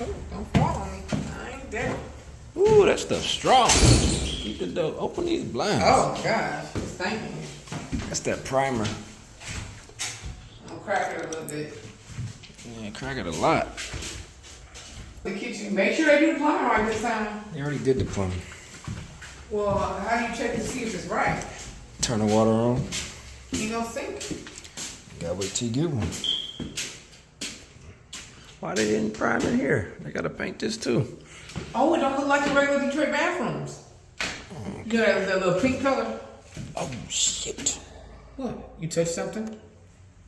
Oh, don't fall on me. I ain't dead. Ooh, that stuff's strong. Keep the door. Open these blinds. Oh gosh, it's stinking. That's that primer. I'm cracking it a little bit. Yeah, crack it a lot. The kitchen, make sure they do the plumbing right this time. They already did the plumbing. Well, how do you check to see if it's right? Turn the water on. You don't sink. Gotta wait till you get one. Why they didn't prime in here? They gotta paint this too. Oh, it don't look like the regular Detroit bathrooms. You got that little pink color. Oh shit. What? You touched something?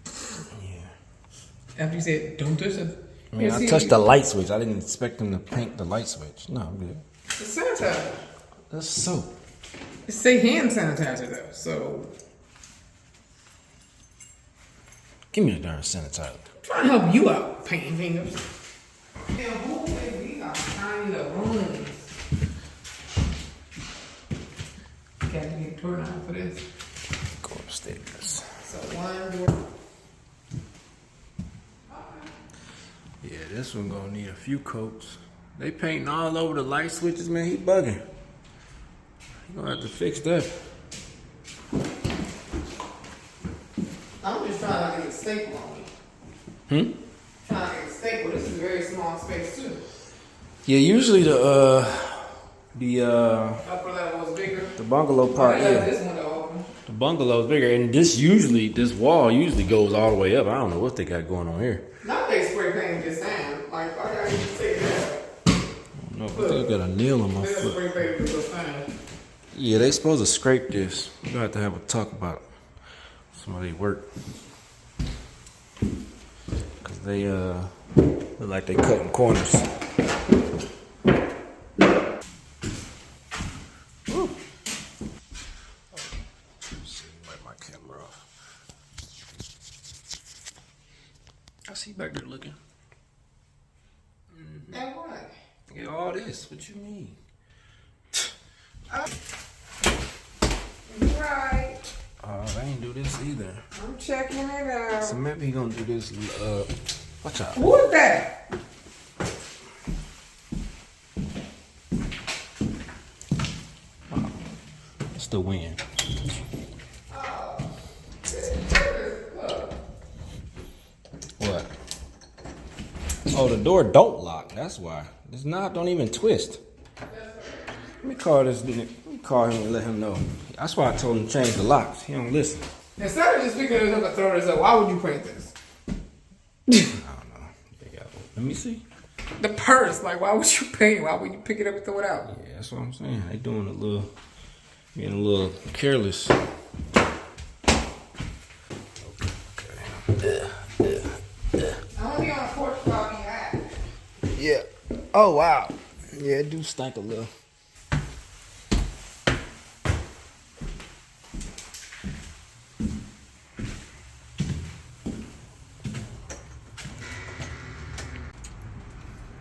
Yeah. After you said, don't touch it. I mean, I touched the light switch. I didn't expect them to paint the light switch. No, I'm good. It's sanitizer. That's soap. It say hand sanitizer though, so. Give me the darn sanitizer. I'm trying to help you out, painting fingers. Yeah, whole thing, these are tiny little rooms. Got to get a doorknob for this. Go upstairs. So one door. Yeah, this one gonna need a few coats. They painting all over the light switches, man. He bugging. You gonna have to fix that. I'm just trying to get a staple on me. Trying to get a staple. This is a very small space too. Yeah, usually the Upper level was bigger. the bungalow part, yeah. This window open. The bungalow is bigger, and this wall usually goes all the way up. I don't know what they got going on here. Not they spray painting this down. Like I gotta even take it out. I don't know, but they got a nail on my They'll foot. spray paint this little thing. Yeah, they supposed to scrape this. We're gonna have to have a talk about some of their work. Cause they look like they cutting corners. Woo. See, wipe my camera off. I see you back there looking. And what? Yeah, all this. What you mean? Right. I ain't do this either. I'm checking it out. So maybe he gonna do this. Watch out. Who is that? It's the wind. What? Oh, the door don't lock. That's why. This knob don't even twist. Let me call this. Let me call him and let him know. That's why I told him to change the locks. He don't listen. Instead of just picking it up and throwing this up, why would you paint this? I don't know. Let me see. The purse, like why would you paint? Why would you pick it up and throw it out? Yeah, that's what I'm saying. They doing being a little careless. Okay. I'm only on a porch while he had. Yeah. Oh wow. Yeah, it do stink a little.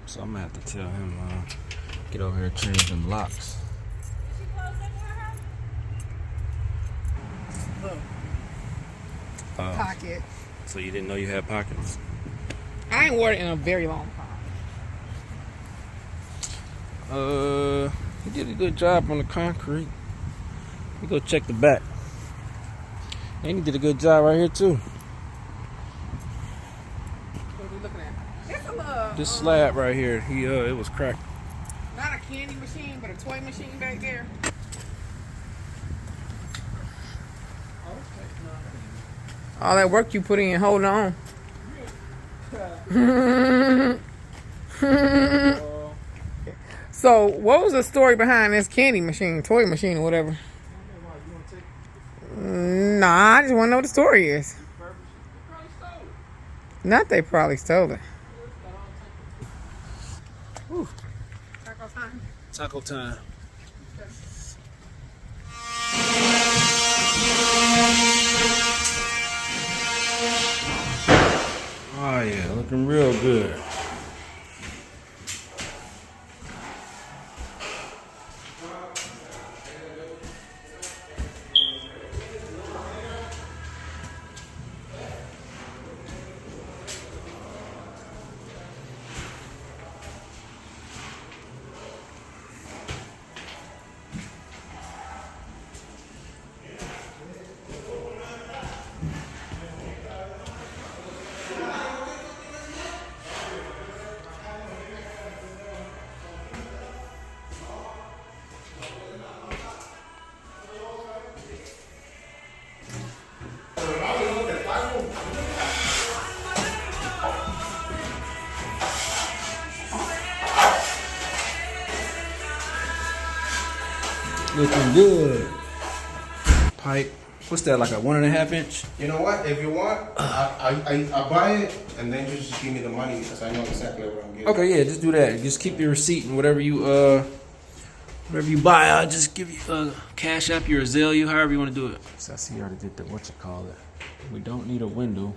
So I'm gonna have to tell him get over here and change them locks. Look. Pocket. So you didn't know you had pockets? I ain't worn it in a very long time. He did a good job on the concrete. We go check the back. And he did a good job right here too. What are we looking at? It's a little. This slab right here, it was cracked. Not a candy machine, but a toy machine back there. All that work you put in, hold on. So, what was the story behind this candy machine, toy machine, or whatever? Nah, I just want to know what the story is. Not they probably stole it. Whew. Taco time. Taco time. Oh yeah, looking real good. Looking good. Pipe. What's that, like a 1.5 inch? You know what? If you want, I buy it and then you just give me the money because I know exactly what I'm getting. Okay, yeah, just do that. Just keep your receipt and whatever you buy, I'll just give you Cash App, your Azalea, however you want to do it. So I see you already did the We don't need a window.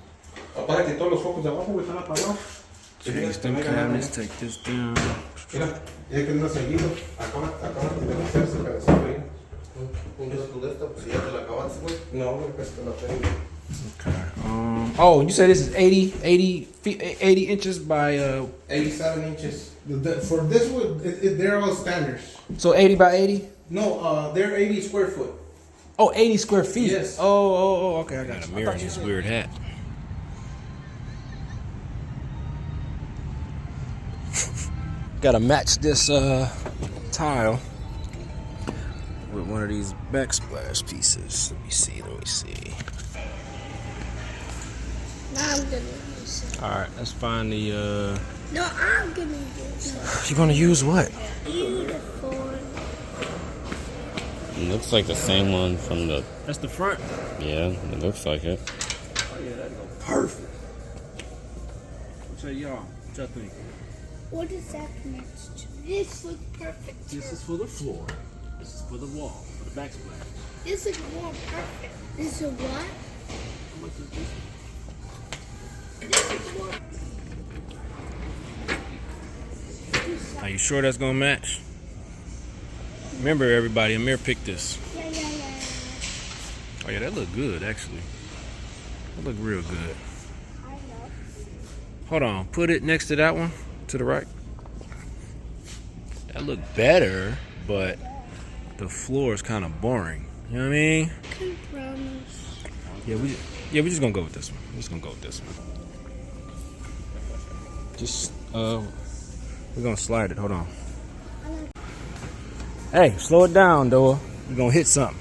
Para que todos los focos de abajo están apagados. Change them cabinets, take this down. Mira, ya que no seguido, acaba de hacerse el pedacito ahí. Un listo, pues ya te lo acabaste, güey. No, güey, pues te lo tengo. Okay. Oh, you said this is 80 inches by 87 inches. For this one, they're all standards. So 80 by 80? No, they're 80 square foot. Oh, 80 square feet. Yes. Oh, okay, I got a mirror in this weird hat. Gotta match this tile with one of these backsplash pieces. Let me see. Now I'm gonna use it. Alright, let's find the No, I'm gonna use it. You're gonna use what? Beautiful. It looks like the same one from the. That's the front. Yeah, it looks like it. Oh yeah, that'd go perfect. What say y'all? What y'all think? What does that connect to? This looks perfect. This is for the floor. This is for the wall, for the backsplash. This is more perfect. This is what? How much is this? This is more. Are you sure that's gonna match? Remember, everybody, Amir picked this. Yeah. Oh yeah, that look good actually. That look real good. I know. Hold on, put it next to that one, to the right. That look better, but the floor is kind of boring. You know what I mean? Compromise. Yeah, we just gonna go with this one. We're gonna slide it. Hold on. Hey, slow it down, though. You're gonna hit something.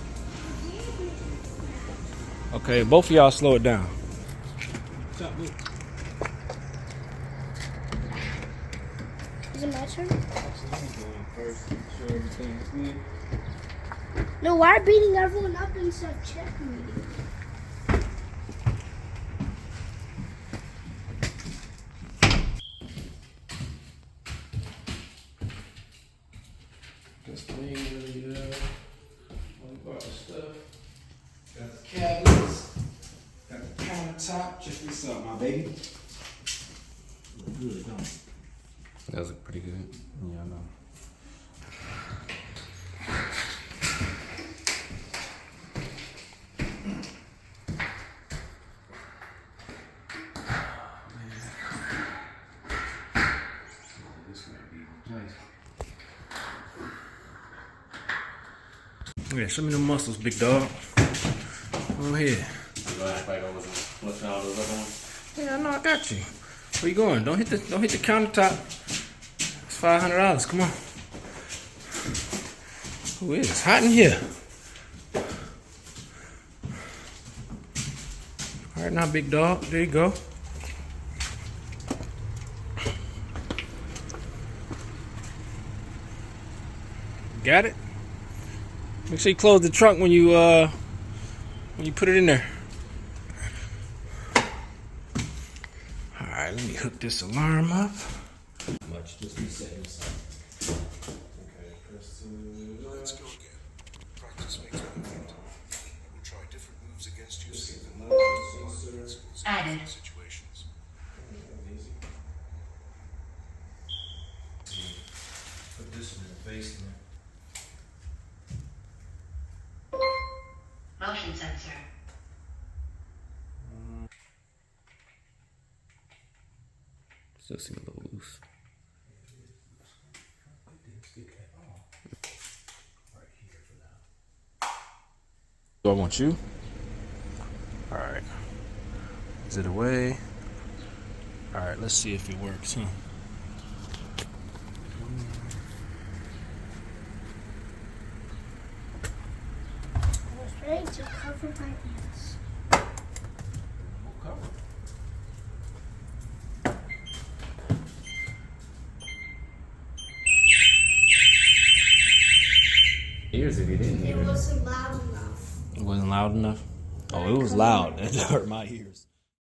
Okay, both of y'all slow it down. Is it my turn? No, why are beating everyone up instead of checking me? Just about the stuff. Got the cabinets. Got the countertop. Check this out, my baby. Look good, don't it? That does look pretty good. Yeah, I know. Yeah, show me the muscles, big dog. Go ahead. You gonna act like I wasn't looking at all those other ones? Yeah, I know I got you. Where you going? Don't hit the countertop. It's $500. Come on. Ooh, it's hot in here. All right, now, big dog. There you go. Got it? Make sure you close the trunk when you put it in there. All right, let me hook this alarm up. Much, just be seconds. Okay, press Let's go again. Practice makes perfect. We'll try different moves against you, see if Added. situations. Put this in the basement. Motion sensor. Still seem a little loose. Do I want you? All right. Is it away? All right, let's see if it works, huh? I was ready to cover my ears. Ears ears if you didn't It hear it. wasn't loud enough. It wasn't loud enough. Oh, it was loud. That hurt my ears.